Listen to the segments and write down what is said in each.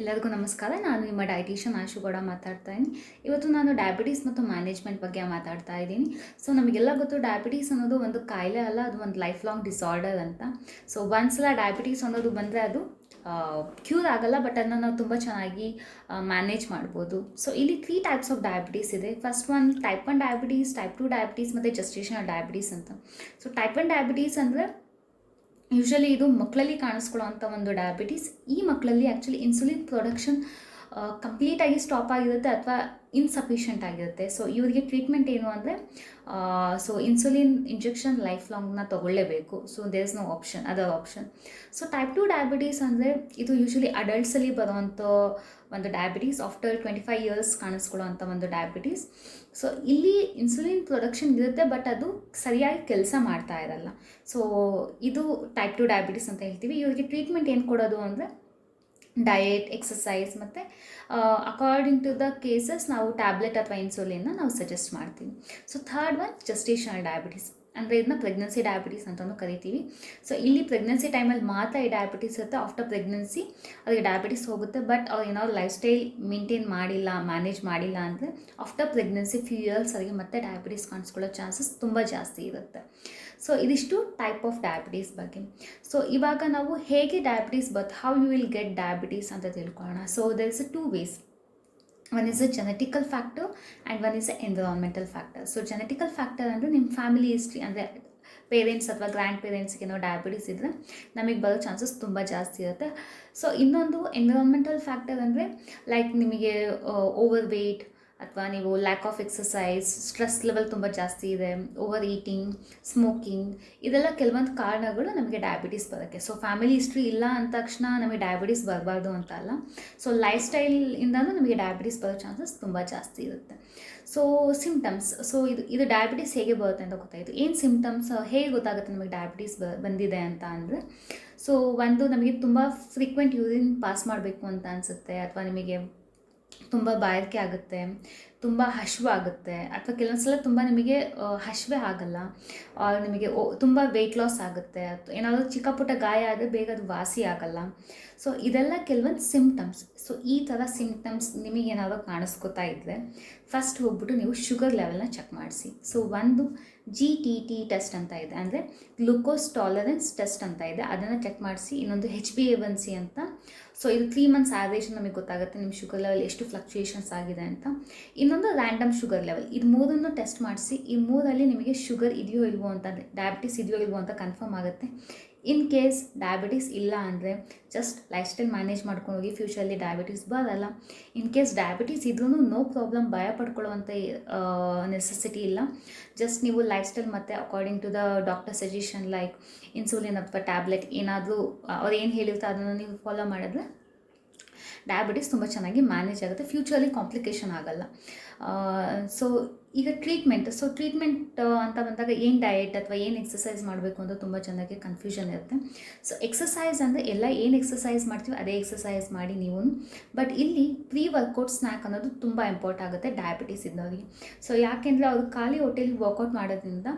ಎಲ್ಲರಿಗೂ ನಮಸ್ಕಾರ. ನಾನು ನಿಮ್ಮ ಡಯಟಿಷಿಯನ್ ಆಶು ಗೌಡ ಮಾತಾಡ್ತಾ ಇದ್ದೀನಿ. ಇವತ್ತು ನಾನು ಡಯಾಬಿಟೀಸ್ ಮತ್ತು ಮ್ಯಾನೇಜ್ಮೆಂಟ್ ಬಗ್ಗೆ ಮಾತಾಡ್ತಾ ಇದ್ದೀನಿ. ಸೊ ನಮಗೆಲ್ಲ ಗೊತ್ತು, ಡಯಾಬಿಟೀಸ್ ಅನ್ನೋದು ಒಂದು ಕಾಯಿಲೆ ಅಲ್ಲ, ಅದು ಒಂದು ಲೈಫ್ ಲಾಂಗ್ ಡಿಸಾರ್ಡರ್ ಅಂತ. ಸೊ ಒಂದ್ಸಲ ಡಯಾಬಿಟೀಸ್ ಅನ್ನೋದು ಬಂದರೆ ಅದು ಕ್ಯೂರ್ ಆಗಲ್ಲ, ಬಟ್ ಅದನ್ನು ನಾವು ತುಂಬ ಚೆನ್ನಾಗಿ ಮ್ಯಾನೇಜ್ ಮಾಡ್ಬೋದು. ಸೊ ಇಲ್ಲಿ 3 ಟೈಪ್ಸ್ ಆಫ್ ಡಯಾಬಿಟೀಸ್ ಇದೆ. First one type 1 diabetes, type 2 diabetes ಮತ್ತು ಜೆಸ್ಟೇಷನಲ್ ಡಯಾಬಿಟೀಸ್ ಅಂತ. ಸೊ ಟೈಪ್ 1 ಡಯಾಬಿಟೀಸ್ ಅಂದರೆ ಯೂಶ್ವಲಿ ಇದು ಮಕ್ಕಳಲ್ಲಿ ಕಾಣಿಸ್ಕೊಳ್ಳೋವಂಥ ಒಂದು ಡಯಾಬಿಟೀಸ್. ಈ ಮಕ್ಕಳಲ್ಲಿ ಆ್ಯಕ್ಚುಲಿ ಇನ್ಸುಲಿನ್ ಪ್ರೊಡಕ್ಷನ್ ಕಂಪ್ಲೀಟಾಗಿ ಸ್ಟಾಪ್ ಆಗಿರುತ್ತೆ ಅಥವಾ ಇನ್ಸಫಿಷಿಯೆಂಟ್ ಆಗಿರುತ್ತೆ. ಸೊ ಇವರಿಗೆ ಟ್ರೀಟ್ಮೆಂಟ್ ಏನು ಅಂದರೆ, ಸೊ ಇನ್ಸುಲಿನ್ ಇಂಜೆಕ್ಷನ್ ಲೈಫ್ ಲಾಂಗ್ನ ತೊಗೊಳ್ಳೇಬೇಕು. So there is no option, other option. So type 2 diabetes ಅಂದರೆ ಇದು ಯೂಶ್ವಲಿ ಅಡಲ್ಟ್ಸಲ್ಲಿ ಬರುವಂಥ ಒಂದು ಡಯಾಬಿಟೀಸ್. ಆಫ್ಟರ್ 25 ಇಯರ್ಸ್ ಕಾಣಿಸ್ಕೊಳ್ಳೋವಂಥ ಒಂದು ಡಯಾಬಿಟೀಸ್. ಸೊ ಇಲ್ಲಿ ಇನ್ಸುಲಿನ್ ಪ್ರೊಡಕ್ಷನ್ ಇರುತ್ತೆ, ಬಟ್ ಅದು ಸರಿಯಾಗಿ ಕೆಲಸ ಮಾಡ್ತಾ ಇರಲ್ಲ. ಸೊ ಇದು ಟೈಪ್ 2 ಡಯಾಬಿಟೀಸ್ ಅಂತ ಹೇಳ್ತೀವಿ. ಇವರಿಗೆ ಟ್ರೀಟ್ಮೆಂಟ್ ಏನು ಕೊಡೋದು ಅಂದರೆ ಡಯೆಟ್, ಎಕ್ಸಸೈಸ್ ಮತ್ತು ಅಕಾರ್ಡಿಂಗ್ ಟು ದ ಕೇಸಸ್ ನಾವು ಟ್ಯಾಬ್ಲೆಟ್ ಅಥವಾ ಇನ್ಸುಲಿನ್ನ ನಾವು ಸಜೆಸ್ಟ್ ಮಾಡ್ತೀವಿ. So third one gestational diabetes ಅಂದರೆ ಇದನ್ನ ಪ್ರೆಗ್ನೆನ್ಸಿ ಡಯಾಬಿಟೀಸ್ ಅಂತಲೂ ಕರಿತೀವಿ. ಸೊ ಇಲ್ಲಿ ಪ್ರೆಗ್ನೆನ್ಸಿ ಟೈಮಲ್ಲಿ ಮಾತ್ರ ಈ ಡಯಾಬಿಟೀಸ್ ಇರುತ್ತೆ. ಆಫ್ಟರ್ ಪ್ರೆಗ್ನೆನ್ಸಿ ಅದಕ್ಕೆ ಡಯಾಬಿಟೀಸ್ ಹೋಗುತ್ತೆ, ಬಟ್ ಅವ್ರು ಏನಾದ್ರು ಲೈಫ್ ಸ್ಟೈಲ್ ಮೇಂಟೈನ್ ಮಾಡಿಲ್ಲ, ಮ್ಯಾನೇಜ್ ಮಾಡಿಲ್ಲ ಅಂದರೆ ಆಫ್ಟರ್ ಪ್ರೆಗ್ನೆನ್ಸಿ ಫ್ಯೂ ಇಯರ್ಸ್ ಅವರಿಗೆ ಮತ್ತೆ ಡಯಾಬಿಟೀಸ್ ಕಾಣಿಸ್ಕೊಳ್ಳೋ ಚಾನ್ಸಸ್ ತುಂಬ ಜಾಸ್ತಿ ಇರುತ್ತೆ. ಸೊ ಇದಿಷ್ಟು ಟೈಪ್ ಆಫ್ ಡಯಾಬಿಟೀಸ್ ಬಗ್ಗೆ. ಸೊ ಇವಾಗ ನಾವು ಹೇಗೆ ಡಯಾಬಿಟೀಸ್ ಬರುತ್ತೆ, how you will get diabetes ಅಂತ ತಿಳ್ಕೊಳ್ಳೋಣ. So there is 2 ways. One is a genetical factor and one is a environmental factor. So genetical factor ಅಂದರೆ ನಿಮ್ಮ ಫ್ಯಾಮಿಲಿ ಹಿಸ್ಟ್ರಿ, ಅಂದರೆ ಪೇರೆಂಟ್ಸ್ ಅಥವಾ ಗ್ರ್ಯಾಂಡ್ ಪೇರೆಂಟ್ಸ್ಗೆ ಏನೋ ಡಯಾಬಿಟೀಸ್ ಇದ್ದರೆ ನಮಗೆ ಬರೋ ಚಾನ್ಸಸ್ ತುಂಬ ಜಾಸ್ತಿ ಇರುತ್ತೆ. ಸೊ ಇನ್ನೊಂದು ಎನ್ವಿರಾನ್ಮೆಂಟಲ್ ಫ್ಯಾಕ್ಟರ್ ಅಂದರೆ ಲೈಕ್ ನಿಮಗೆ ಓವರ್ ವೆಯ್ಟ್ ಅಥವಾ ನೀವು lack of exercise, stress level ತುಂಬ ಜಾಸ್ತಿ ಇದೆ, ಓವರ್ ಈಟಿಂಗ್, ಸ್ಮೋಕಿಂಗ್, ಇದೆಲ್ಲ ಕೆಲವೊಂದು ಕಾರಣಗಳು ನಮಗೆ ಡಯಾಬಿಟೀಸ್ ಬರೋಕ್ಕೆ. ಸೊ ಫ್ಯಾಮಿಲಿ ಹಿಸ್ಟ್ರಿ ಇಲ್ಲ ಅಂದ ತಕ್ಷಣ ನಮಗೆ ಡಯಾಬಿಟೀಸ್ ಬರಬಾರ್ದು ಅಂತ ಅಲ್ಲ. ಸೊ ಲೈಫ್ ಸ್ಟೈಲಿಂದನೂ ನಮಗೆ ಡಯಾಬಿಟೀಸ್ ಬರೋ ಚಾನ್ಸಸ್ ತುಂಬ ಜಾಸ್ತಿ ಇರುತ್ತೆ. ಸೊ ಸಿಮ್ಟಮ್ಸ್, ಸೊ ಇದು ಡಯಾಬಿಟೀಸ್ ಹೇಗೆ ಬರುತ್ತೆ ಅಂತ ಗೊತ್ತಾಯಿತು. ಏನು ಸಿಮ್ಟಮ್ಸ್, ಹೇಗೆ ಗೊತ್ತಾಗುತ್ತೆ ನಮಗೆ ಡಯಾಬಿಟೀಸ್ ಬಂದಿದೆ ಅಂತ ಅಂದರೆ, ಸೊ ಒಂದು ನಮಗೆ ತುಂಬ ಫ್ರೀಕ್ವೆಂಟ್ ಯೂರಿನ್ ಪಾಸ್ ಮಾಡಬೇಕು ಅಂತ ಅನಿಸುತ್ತೆ, ಅಥವಾ ನಿಮಗೆ ತುಂಬ ಬಾಯಾರಿಕೆ ಆಗುತ್ತೆ, ತುಂಬ ಹಸಿವಾಗುತ್ತೆ, ಅಥವಾ ಕೆಲವೊಂದು ಸಲ ತುಂಬ ನಿಮಗೆ ಹಸಿವೆ ಆಗಲ್ಲ, ನಿಮಗೆ ತುಂಬ ವೆಯ್ಟ್ ಲಾಸ್ ಆಗುತ್ತೆ, ಅಥವಾ ಏನಾದರೂ ಚಿಕ್ಕ ಪುಟ್ಟ ಗಾಯ ಆದರೆ ಬೇಗ ಅದು ವಾಸಿ ಆಗಲ್ಲ. ಸೊ ಇದೆಲ್ಲ ಕೆಲವೊಂದು ಸಿಮ್ಟಮ್ಸ್. ಸೊ ಈ ಥರ ಸಿಮ್ಟಮ್ಸ್ ನಿಮಗೇನಾದರೂ ಕಾಣಿಸ್ಕೊತಾ ಇದ್ದರೆ ಫಸ್ಟ್ ಹೋಗ್ಬಿಟ್ಟು ನೀವು ಶುಗರ್ ಲೆವೆಲ್ನ ಚೆಕ್ ಮಾಡಿಸಿ. ಸೊ ಒಂದು GTT ಟೆಸ್ಟ್ ಅಂತ ಇದೆ, ಅಂದರೆ ಗ್ಲೂಕೋಸ್ ಟಾಲರೆನ್ಸ್ ಟೆಸ್ಟ್ ಅಂತ ಇದೆ, ಅದನ್ನು ಚೆಕ್ ಮಾಡಿಸಿ. ಇನ್ನೊಂದು HbA1c ಅಂತ. ಸೊ ಇದು 3 ಮಂತ್ಸ್ ಆ್ಯಾವ್ರೇಜ್ ನಮಗೆ ಗೊತ್ತಾಗುತ್ತೆ ನಿಮ್ಮ ಶುಗರ್ ಲೆವೆಲ್ ಎಷ್ಟು ಫ್ಲಕ್ಚುಯೇಷನ್ಸ್ ಆಗಿದೆ ಅಂತ. ಇನ್ನೊಂದು ರ್ಯಾಂಡಮ್ ಶುಗರ್ ಲೆವೆಲ್. ಇದು ಮೂರನ್ನು ಟೆಸ್ಟ್ ಮಾಡಿಸಿ. ಈ ಮೂರಲ್ಲಿ ನಿಮಗೆ ಶುಗರ್ ಇದೆಯೋ ಇಲ್ವೋ ಅಂತ, ಡಯಾಬಿಟೀಸ್ ಇದೆಯೋ ಇಲ್ವೋ ಅಂತ ಕನ್ಫರ್ಮ್ ಆಗುತ್ತೆ. ಇನ್ ಕೇಸ್ ಡಯಾಬಿಟೀಸ್ ಇಲ್ಲ ಅಂದರೆ ಜಸ್ಟ್ ಲೈಫ್ ಸ್ಟೈಲ್ ಮ್ಯಾನೇಜ್ ಮಾಡ್ಕೊಂಡು ಹೋಗಿ, ಫ್ಯೂಚರಲ್ಲಿ ಡಯಾಬಿಟೀಸ್ ಬರಲ್ಲ. ಇನ್ ಕೇಸ್ ಡಯಾಬಿಟೀಸ್ ಇದ್ರೂ ನೋ ಪ್ರಾಬ್ಲಮ್, ಭಯ ಪಡ್ಕೊಳ್ಳುವಂಥ ನೆಸೆಸಿಟಿ ಇಲ್ಲ. ಜಸ್ಟ್ ನೀವು ಲೈಫ್ ಸ್ಟೈಲ್ ಮತ್ತು according to the doctor suggestion like insulin ಅಥವಾ ಟ್ಯಾಬ್ಲೆಟ್ ಏನಾದರೂ ಅವ್ರು ಏನು ಹೇಳಿರ್ತಾರೆ ಅದನ್ನು ನೀವು ಫಾಲೋ ಮಾಡಿದ್ರೆ ಡಯಾಬಿಟೀಸ್ ತುಂಬ ಚೆನ್ನಾಗಿ ಮ್ಯಾನೇಜ್ ಆಗುತ್ತೆ, ಫ್ಯೂಚರಲ್ಲಿ ಕಾಂಪ್ಲಿಕೇಶನ್ ಆಗಲ್ಲ. ಸೊ ಈಗ ಟ್ರೀಟ್ಮೆಂಟ್. ಸೊ ಟ್ರೀಟ್ಮೆಂಟ್ ಅಂತ ಬಂದಾಗ ಏನು ಡಯೆಟ್ ಅಥವಾ ಏನು ಎಕ್ಸಸೈಸ್ ಮಾಡಬೇಕು ಅಂತ ತುಂಬ ಚೆನ್ನಾಗಿ ಕನ್ಫ್ಯೂಷನ್ ಇರುತ್ತೆ. ಸೊ ಎಕ್ಸಸೈಸ್ ಅಂದರೆ ಎಲ್ಲ ಏನು ಎಕ್ಸಸೈಸ್ ಮಾಡ್ತೀವಿ ಅದೇ ಎಕ್ಸಸೈಸ್ ಮಾಡಿ ನೀವು. ಬಟ್ ಇಲ್ಲಿ ಪ್ರೀ ವರ್ಕೌಟ್ ಸ್ನ್ಯಾಕ್ ಅನ್ನೋದು ತುಂಬ ಇಂಪಾರ್ಟೆಂಟ್ ಆಗುತ್ತೆ ಡಯಾಬಿಟೀಸ್ ಇದ್ದವರಿಗೆ. ಸೊ ಯಾಕೆಂದರೆ ಅವರು ಖಾಲಿ ಹೊಟ್ಟೆಲಿ ವರ್ಕೌಟ್ ಮಾಡೋದ್ರಿಂದ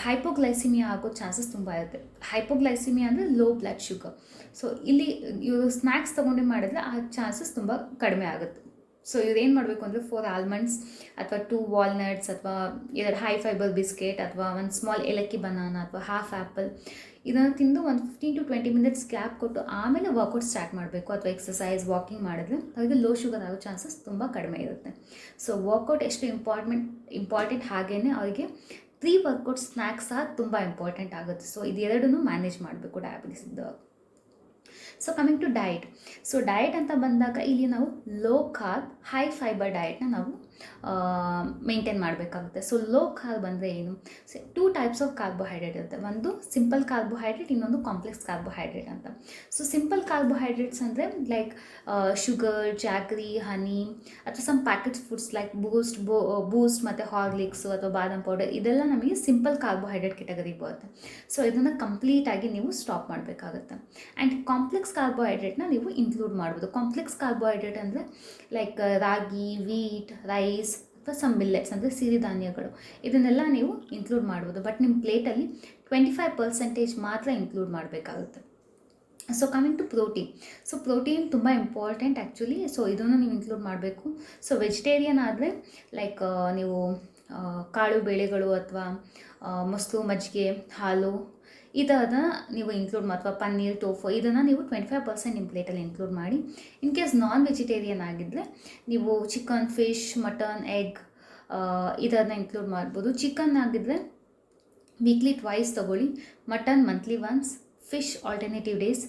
ಹೈಪೋಗ್ಲೈಸಿಮಿಯಾ ಆಗೋ ಚಾನ್ಸಸ್ ತುಂಬ ಇರುತ್ತೆ. ಹೈಪೋಗ್ಲೈಸಿಮಿಯಾ ಅಂದರೆ ಲೋ ಬ್ಲಡ್ ಶುಗರ್. ಸೊ ಇಲ್ಲಿ ಇವರು ಸ್ನ್ಯಾಕ್ಸ್ ತೊಗೊಂಡು ಮಾಡಿದ್ರೆ ಆ ಚಾನ್ಸಸ್ ತುಂಬ ಕಡಿಮೆ ಆಗುತ್ತೆ. ಸೊ ಇವ್ರು ಏನು ಮಾಡಬೇಕು ಅಂದರೆ 4 ಆಲ್ಮಂಡ್ಸ್ ಅಥವಾ 2 ವಾಲ್ನಟ್ಸ್ ಅಥವಾ 2 ಹೈ ಫೈಬರ್ ಬಿಸ್ಕೆಟ್ ಅಥವಾ 1 ಸ್ಮಾಲ್ ಏಲಕ್ಕಿ ಬನಾನಾ ಅಥವಾ ಹಾಫ್ ಆ್ಯಪಲ್, ಇದನ್ನು ತಿಂದು ಒಂದು 15 to 20 ಮಿನಿಟ್ಸ್ ಗ್ಯಾಪ್ ಕೊಟ್ಟು ಆಮೇಲೆ ವರ್ಕೌಟ್ ಸ್ಟಾರ್ಟ್ ಮಾಡಬೇಕು. ಅಥವಾ ಎಕ್ಸಸೈಸ್, ವಾಕಿಂಗ್ ಮಾಡಿದ್ರೆ ಅವರಿಗೆ ಲೋ ಶುಗರ್ ಆಗೋ ಚಾನ್ಸಸ್ ತುಂಬ ಕಡಿಮೆ ಇರುತ್ತೆ. ಸೊ ವರ್ಕೌಟ್ ಎಷ್ಟು ಇಂಪಾರ್ಟೆಂಟ್ ಹಾಗೇ ಅವರಿಗೆ ಪ್ರೀ ವರ್ಕೌಟ್ ಸ್ನ್ಯಾಕ್ಸ್ ಸಹ ತುಂಬ ಇಂಪಾರ್ಟೆಂಟ್ ಆಗುತ್ತೆ. ಸೊ ಇದೆರಡನ್ನೂ ಮ್ಯಾನೇಜ್ ಮಾಡಬೇಕು ಡಯಾಬಿಟಿಸ್ ಇದ್ದವರು. So coming to diet. So diet ಅಂತ ಬಂದಾಗ ಇಲ್ಲಿ ನಾವು ಲೋ ಕಾರ್ಬ್, ಹೈ ಫೈಬರ್ ಡಯಟ್ನ ನಾವು ಮೇಂಟೈನ್ ಮಾಡಬೇಕಾಗುತ್ತೆ. ಸೊ ಲೋ ಕಾರ್ಬ್ ಅಂದರೆ ಏನು? ಸೊ 2 ಟೈಪ್ಸ್ ಆಫ್ ಕಾರ್ಬೋಹೈಡ್ರೇಟ್ ಇರುತ್ತೆ. ಒಂದು ಸಿಂಪಲ್ ಕಾರ್ಬೋಹೈಡ್ರೇಟ್, ಇನ್ನೊಂದು ಕಾಂಪ್ಲೆಕ್ಸ್ ಕಾರ್ಬೋಹೈಡ್ರೇಟ್ ಅಂತ. ಸೊ ಸಿಂಪಲ್ ಕಾರ್ಬೋಹೈಡ್ರೇಟ್ಸ್ ಅಂದರೆ ಲೈಕ್ ಶುಗರ್, ಜಾಗ್ರಿ, ಹನಿ ಅಥವಾ ಸಮ್ ಪ್ಯಾಕೆಟ್ ಫುಡ್ಸ್ ಲೈಕ್ ಬೂಸ್ಟ್ ಮತ್ತು ಹಾರ್ಲಿಕ್ಸು ಅಥವಾ ಬಾದಾಮ್ ಪೌಡರ್, ಇದೆಲ್ಲ ನಮಗೆ ಸಿಂಪಲ್ ಕಾರ್ಬೋಹೈಡ್ರೇಟ್ ಕೆಟಗರಿಗೆ ಬರುತ್ತೆ. ಸೊ ಇದನ್ನು ಕಂಪ್ಲೀಟಾಗಿ ನೀವು ಸ್ಟಾಪ್ ಮಾಡಬೇಕಾಗುತ್ತೆ. ಆ್ಯಂಡ್ ಕಾಂಪ್ಲೆಕ್ಸ್ ಕಾರ್ಬೋಹೈಡ್ರೇಟ್ನ ನೀವು ಇನ್ಕ್ಲೂಡ್ ಮಾಡ್ಬೋದು. ಕಾಂಪ್ಲೆಕ್ಸ್ ಕಾರ್ಬೋಹೈಡ್ರೇಟ್ ಅಂದರೆ ಲೈಕ್ ರಾಗಿ, ವೀಟ್, ರೈಸ್ ಅಥವಾ ಸಮ್ ಮಿಲ್ಲೆಟ್ಸ್ ಅಂದರೆ ಸಿರಿಧಾನ್ಯಗಳು, ಇದನ್ನೆಲ್ಲ ನೀವು ಇನ್ಕ್ಲೂಡ್ ಮಾಡ್ಬೋದು. ಬಟ್ ನಿಮ್ಮ ಪ್ಲೇಟಲ್ಲಿ 25% ಮಾತ್ರ ಇನ್ಕ್ಲೂಡ್ ಮಾಡಬೇಕಾಗುತ್ತೆ. So coming to protein. So protein ತುಂಬ ಇಂಪಾರ್ಟೆಂಟ್ ಆ್ಯಕ್ಚುಲಿ. ಸೊ ಇದನ್ನು ನೀವು ಇನ್ಕ್ಲೂಡ್ ಮಾಡಬೇಕು. ಸೊ ವೆಜಿಟೇರಿಯನ್ ಆದರೆ ಲೈಕ್ ನೀವು ಕಾಳು ಬೇಳೆಗಳು ಅಥವಾ ಮೊಸರು, ಮಜ್ಜಿಗೆ, ಹಾಲು ಈ ಥರದ ನೀವು ಇನ್ಕ್ಲೂಡ್ ಅಥವಾ ಪನ್ನೀರ್, ಟೋಫು ಇದನ್ನು ನೀವು 25% ನಿಮ್ಮ ಪ್ಲೇಟಲ್ಲಿ ಇನ್ಕ್ಲೂಡ್ ಮಾಡಿ. ಇನ್ ಕೇಸ್ ನಾನ್ ವೆಜಿಟೇರಿಯನ್ ಆಗಿದ್ದರೆ ನೀವು ಚಿಕನ್, ಫಿಶ್, ಮಟನ್, ಎಗ್ ಈ ಥರದನ್ನ ಇನ್ಕ್ಲೂಡ್ ಮಾಡ್ಬೋದು. ಚಿಕನ್ ಆಗಿದ್ದರೆ ವೀಕ್ಲಿ ಟ್ವೈಸ್ ತೊಗೊಳ್ಳಿ, mutton monthly once, fish alternative days,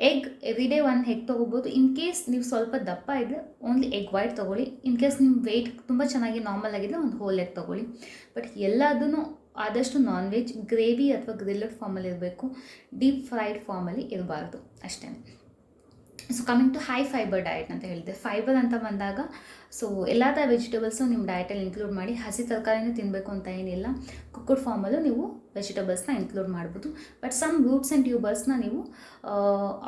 egg every day 1 egg ತೊಗೋಬೋದು. ಇನ್ ಕೇಸ್ ನೀವು ಸ್ವಲ್ಪ ದಪ್ಪ ಇದ್ದರೆ ಓನ್ಲಿ ಎಗ್ ವೈಟ್ ತೊಗೊಳ್ಳಿ. ಇನ್ ಕೇಸ್ ನಿಮ್ಮ ವೆಯ್ಟ್ ತುಂಬ ಚೆನ್ನಾಗಿ ನಾರ್ಮಲ್ ಆಗಿದ್ದರೆ ಒಂದು ಹೋಲ್ ಎಗ್ ತೊಗೊಳ್ಳಿ. ಬಟ್ ಎಲ್ಲದೂ ಆದಷ್ಟು ನಾನ್ ವೆಜ್ ಗ್ರೇವಿ ಅಥವಾ ಗ್ರಿಲ್ಲಡ್ ಫಾರ್ಮಲ್ಲಿ ಇರಬೇಕು, ಡೀಪ್ ಫ್ರೈಡ್ ಫಾರ್ಮಲ್ಲಿ ಇರಬಾರ್ದು ಅಷ್ಟೇ. So coming to high fibre diet ಅಂತ ಹೇಳಿದೆ. ಫೈಬರ್ ಅಂತ ಬಂದಾಗ ಸೊ ಎಲ್ಲ ಥರ ವೆಜಿಟೇಬಲ್ಸು ನಿಮ್ಮ ಡಯಟಲ್ಲಿ ಇನ್ಕ್ಲೂಡ್ ಮಾಡಿ. ಹಸಿ ತರಕಾರಿನೇ ತಿನ್ನಬೇಕು ಅಂತ ಏನಿಲ್ಲ, ಕುಕ್ಕಡ್ ಫಾರ್ಮಲ್ಲೂ ನೀವು ವೆಜಿಟೇಬಲ್ಸ್ನ ಇನ್ಕ್ಲೂಡ್ ಮಾಡ್ಬೋದು. ಬಟ್ ಸಮ್ ರೂಟ್ಸ್ ಆ್ಯಂಡ್ ಟ್ಯೂಬರ್ಸ್ನ ನೀವು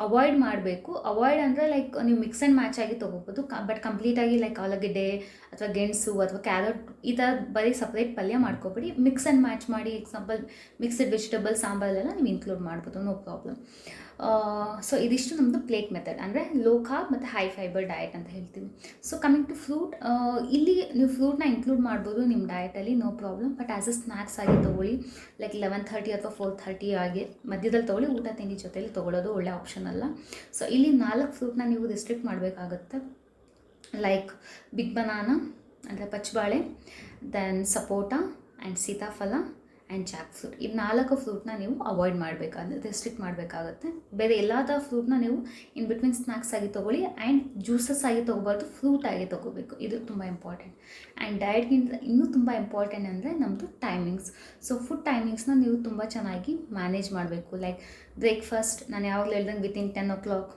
ಅವಾಯ್ಡ್ ಮಾಡಬೇಕು. ಅವಾಯ್ಡ್ ಅಂದರೆ ಲೈಕ್ ನೀವು ಮಿಕ್ಸ್ ಆ್ಯಂಡ್ ಮ್ಯಾಚ್ ಆಗಿ ತೊಗೋಬೋದು, ಬಟ್ ಕಂಪ್ಲೀಟಾಗಿ ಲೈಕ್ ಆಲೂಗೆಡ್ಡೆ ಅಥವಾ ಗೆಣಸು ಅಥವಾ ಕ್ಯಾರೆಟ್ ಈ ಥರ ಬರೀ ಸಪ್ರೇಟ್ ಪಲ್ಯ ಮಾಡ್ಕೊಬೇಡಿ. ಮಿಕ್ಸ್ ಆ್ಯಂಡ್ ಮ್ಯಾಚ್ ಮಾಡಿ, ಎಕ್ಸಾಂಪಲ್ ಮಿಕ್ಸ್ಡ್ ವೆಜಿಟೇಬಲ್ ಸಾಂಬಾರೆಲ್ಲ ನೀವು ಇನ್ಕ್ಲೂಡ್ ಮಾಡ್ಬೋದು, ನೋ ಪ್ರಾಬ್ಲಮ್. ಸೊ ಇದಿಷ್ಟು ನಮ್ಮದು ಪ್ಲೇಟ್ ಮೆಥಡ್, ಅಂದರೆ ಲೋ ಕಾರ್ಬ್ ಮತ್ತು ಹೈ ಫೈಬರ್ ಡಯಟ್ ಅಂತ ಹೇಳ್ತೀವಿ. ಸೊ ಕಮಿಂಗ್ ಟು ಫ್ರೂಟ್, ಇಲ್ಲಿ ನೀವು ಫ್ರೂಟ್ನ ಇನ್ಕ್ಲೂಡ್ ಮಾಡ್ಬೋದು ನಿಮ್ಮ ಡಯಟಲ್ಲಿ, no problem. But as a snacks ಆಗಿ ತೊಗೊಳ್ಳಿ, ಲೈಕ್ 11:30 ಅಥವಾ 4:30 ಆಗಿ ಮಧ್ಯದಲ್ಲಿ ತೊಗೊಳ್ಳಿ. ಊಟ ತಿಂಡಿ ಜೊತೆಲಿ ತೊಗೊಳ್ಳೋದು ಒಳ್ಳೆ ಆಪ್ಷನ್ ಅಲ್ಲ. ಸೊ ಇಲ್ಲಿ 4 ಫ್ರೂಟ್ನ ನೀವು ರಿಸ್ಟ್ರಿಕ್ಟ್ ಮಾಡಬೇಕಾಗುತ್ತೆ, ಲೈಕ್ ಬಿಗ್ ಬನಾನಾ ಅಂದರೆ ಪಚ್ಚಬಾಳೆ, ದೆನ್ ಸಪೋಟ ಆ್ಯಂಡ್ ಸೀತಾಫಲ ಆ್ಯಂಡ್ ಜಾಕ್ ಫ್ರೂಟ್. ಈ 4 ಫ್ರೂಟ್ನ ನೀವು ಅವಾಯ್ಡ್ ಮಾಡಬೇಕಾಗುತ್ತೆ, ರೆಸ್ಟ್ರಿಕ್ಟ್ ಮಾಡಬೇಕಾಗುತ್ತೆ. ಬೇರೆ ಎಲ್ಲ ಥರ ಫ್ರೂಟ್ನ ನೀವು ಇನ್ ಬಿಟ್ವೀನ್ ಸ್ನ್ಯಾಕ್ಸ್ ಆಗಿ ತೊಗೊಳ್ಳಿ. ಆ್ಯಂಡ್ ಜ್ಯೂಸಸ್ ಆಗಿ ತೊಗೋಬಾರ್ದು, ಫ್ರೂಟ್ ಆಗಿ ತೊಗೋಬೇಕು, ಇದು ತುಂಬ ಇಂಪಾರ್ಟೆಂಟ್. ಆ್ಯಂಡ್ ಡಯಟ್ಗಿಂತ ಇನ್ನೂ ತುಂಬ ಇಂಪಾರ್ಟೆಂಟ್ ಅಂದರೆ ನಮ್ಮದು ಟೈಮಿಂಗ್ಸ್. ಸೊ ಫುಡ್ ಟೈಮಿಂಗ್ಸ್ನ ನೀವು ತುಂಬ ಚೆನ್ನಾಗಿ ಮ್ಯಾನೇಜ್ ಮಾಡಬೇಕು. ಲೈಕ್ ಬ್ರೇಕ್ಫಾಸ್ಟ್ ನಾನು ಯಾವಾಗಲೂ ಹೇಳ್ದಂಗೆ within 10 o'clock,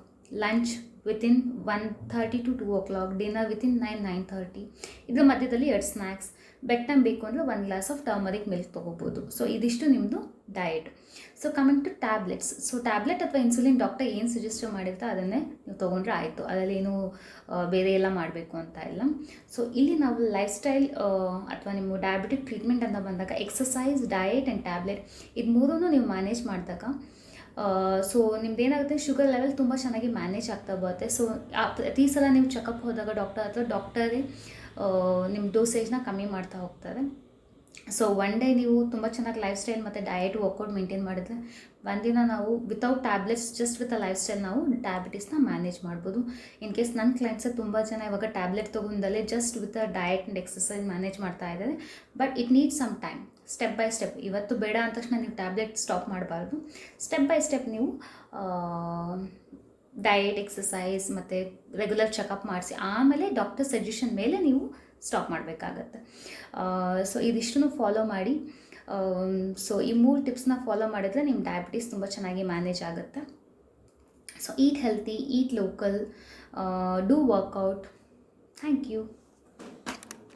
lunch within 1:30 to 2 o'clock, dinner within 9:30. ಇದ್ರ ಮಧ್ಯದಲ್ಲಿ 2 ಸ್ನ್ಯಾಕ್ಸ್. ಬೆಡ್ ಟೈಮ್ ಬೇಕು ಅಂದರೆ 1 ಗ್ಲಾಸ್ ಆಫ್ ಟರ್ಮರಿಕ್ ಮಿಲ್ಕ್ ತೊಗೋಬೋದು. ಸೊ ಇದಿಷ್ಟು ನಿಮ್ಮದು diet. So coming to tablets. So tablet ಅಥವಾ ಇನ್ಸುಲಿನ್ ಡಾಕ್ಟರ್ ಏನು ಸಜೆಸ್ಟ್ ಮಾಡಿರ್ತಾರೆ ಅದನ್ನೇ ನೀವು ತೊಗೊಂಡ್ರೆ ಆಯಿತು, ಅದರಲ್ಲಿ ಏನು ಬೇರೆ ಎಲ್ಲ ಮಾಡಬೇಕು ಅಂತ ಇಲ್ಲ. ಸೊ ಇಲ್ಲಿ ನಾವು ಲೈಫ್ ಸ್ಟೈಲ್ ಅಥವಾ ನಿಮ್ಮ ಡಯಾಬಿಟಿಕ್ ಟ್ರೀಟ್ಮೆಂಟ್ ಅಂತ ಬಂದಾಗ ಎಕ್ಸಸೈಸ್, ಡಯಟ್ ಆ್ಯಂಡ್ ಟ್ಯಾಬ್ಲೆಟ್ ಇದು ಮೂರನ್ನು ನೀವು ಮ್ಯಾನೇಜ್ ಮಾಡಿದಾಗ ಸೊ ನಿಮ್ದೇನಾಗುತ್ತೆ, ಶುಗರ್ ಲೆವೆಲ್ ತುಂಬ ಚೆನ್ನಾಗಿ ಮ್ಯಾನೇಜ್ ಆಗ್ತಾ ಬರುತ್ತೆ. ಸೊ ಪ್ರತಿ ಸಲ ನೀವು ಚೆಕಪ್ ಹೋದಾಗ ಡಾಕ್ಟರ್ ಅಥವಾ ಡಾಕ್ಟರೇ ನಿಮ್ಮ ಡೋಸೇಜ್ನ ಕಮ್ಮಿ ಮಾಡ್ತಾ ಹೋಗ್ತಾರೆ. ಸೊ ಒನ್ ಡೇ ನೀವು ತುಂಬ ಚೆನ್ನಾಗಿ ಲೈಫ್ ಸ್ಟೈಲ್ ಮತ್ತು ಡಯಟ್ ವರ್ಕೌಟ್ ಮೇಂಟೈನ್ ಮಾಡಿದ್ರೆ ಒಂದಿನ ನಾವು without tablets just with a life style ನಾವು ಡಯಾಬಿಟಿಸ್ನ ಮ್ಯಾನೇಜ್ ಮಾಡ್ಬೋದು. ಇನ್ ಕೇಸ್ ನನ್ನ ಕ್ಲೈಂಟ್ಸೇ ತುಂಬ ಜನ ಇವಾಗ ಟ್ಯಾಬ್ಲೆಟ್ ತೊಗೊಂಡಲ್ಲೇ just with a diet and exercise manage ಮಾಡ್ತಾ ಇದ್ದಾರೆ. But it needs some time, step by step. ಇವತ್ತು ಬೇಡ ಅಂದ ತಕ್ಷಣ ನೀವು ಟ್ಯಾಬ್ಲೆಟ್ ಸ್ಟಾಪ್ ಮಾಡಬಾರ್ದು. ಸ್ಟೆಪ್ ಬೈ ಸ್ಟೆಪ್ ನೀವು ಡಯಟ್, ಎಕ್ಸಸೈಸ್ ಮತ್ತು ರೆಗ್ಯುಲರ್ ಚೆಕಪ್ ಮಾಡಿಸಿ ಆಮೇಲೆ ಡಾಕ್ಟರ್ ಸಜೆಷನ್ ಮೇಲೆ ನೀವು ಸ್ಟಾಪ್ ಮಾಡಬೇಕಾಗತ್ತೆ. ಸೊ ಇದಿಷ್ಟನ್ನು ಫಾಲೋ ಮಾಡಿ. ಸೊ ಈ 3 ಟಿಪ್ಸ್ನ ಫಾಲೋ ಮಾಡಿದ್ರೆ ನಿಮ್ಮ ಡಯಾಬಿಟೀಸ್ ತುಂಬ ಚೆನ್ನಾಗಿ ಮ್ಯಾನೇಜ್ ಆಗುತ್ತೆ. So eat healthy, eat local, do workout. Thank you.